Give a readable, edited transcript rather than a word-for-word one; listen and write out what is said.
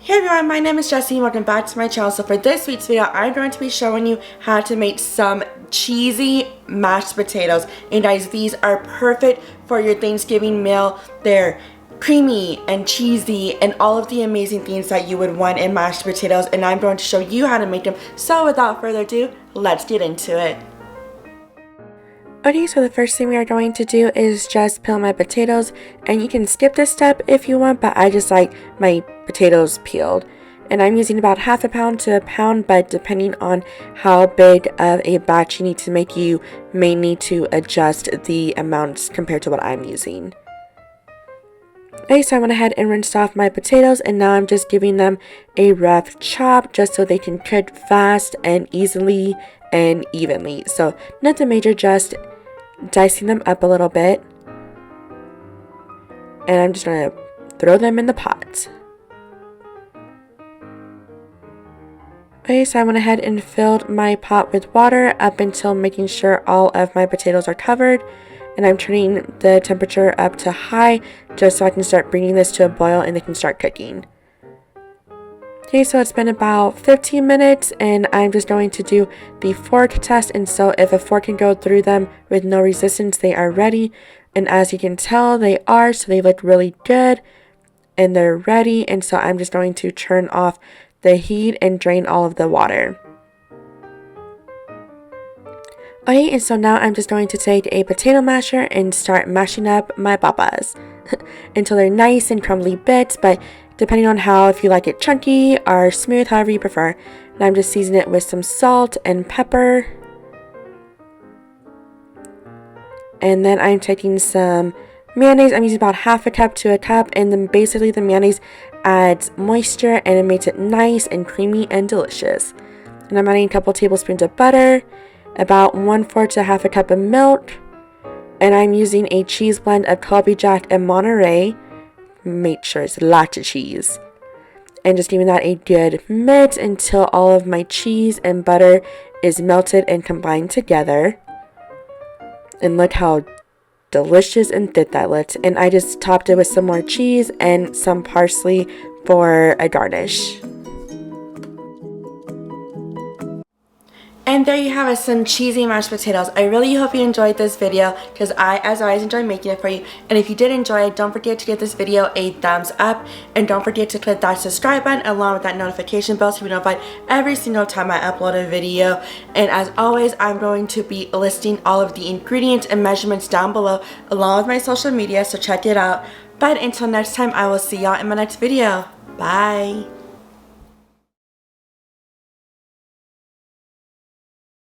Hey everyone, my name is Jessie and welcome back to my channel. So for this week's video, I'm going to be showing you how to make some cheesy mashed potatoes. And guys, these are perfect for your Thanksgiving meal. They're creamy and cheesy and all of the amazing things that you would want in mashed potatoes. And I'm going to show you how to make them. So without further ado, let's get into it. Okay, so the first thing we are going to do is just peel my potatoes, and you can skip this step if you want, but I just like my potatoes peeled. And I'm using about half a pound to a pound, but depending on how big of a batch you need to make, you may need to adjust the amounts compared to what I'm using. Okay, so I went ahead and rinsed off my potatoes, and now I'm just giving them a rough chop just so they can cook fast and easily and evenly. So nothing major, just dicing them up a little bit, and I'm just gonna throw them in the pot. Okay, so I went ahead and filled my pot with water up until making sure all of my potatoes are covered, and I'm turning the temperature up to high just so I can start bringing this to a boil and they can start cooking. Okay, so it's been about 15 minutes, and I'm just going to do the fork test. And so if a fork can go through them with no resistance, they are ready. And as you can tell, they are, so they look really good and they're ready. And so I'm just going to turn off the heat and drain all of the water. Okay, and so now I'm just going to take a potato masher and start mashing up my papas until they're nice and crumbly bits, but depending on if you like it chunky or smooth, however you prefer. And I'm just seasoning it with some salt and pepper. And then I'm taking some mayonnaise. I'm using about half a cup to a cup, and then basically the mayonnaise adds moisture and it makes it nice and creamy and delicious. And I'm adding a couple tablespoons of butter, about 1/4 to half a cup of milk, and I'm using a cheese blend of Colby, Jack, and Monterey. Make sure it's lots of cheese, and just giving that a good mix until all of my cheese and butter is melted and combined together. And look how delicious and thick that looks. And I just topped it with some more cheese and some parsley for a garnish. And there you have it, some cheesy mashed potatoes. I really hope you enjoyed this video, because I, as always, enjoy making it for you. And if you did enjoy it, don't forget to give this video a thumbs up. And don't forget to click that subscribe button along with that notification bell so you'll be notified every single time I upload a video. And as always, I'm going to be listing all of the ingredients and measurements down below along with my social media, so check it out. But until next time, I will see y'all in my next video. Bye.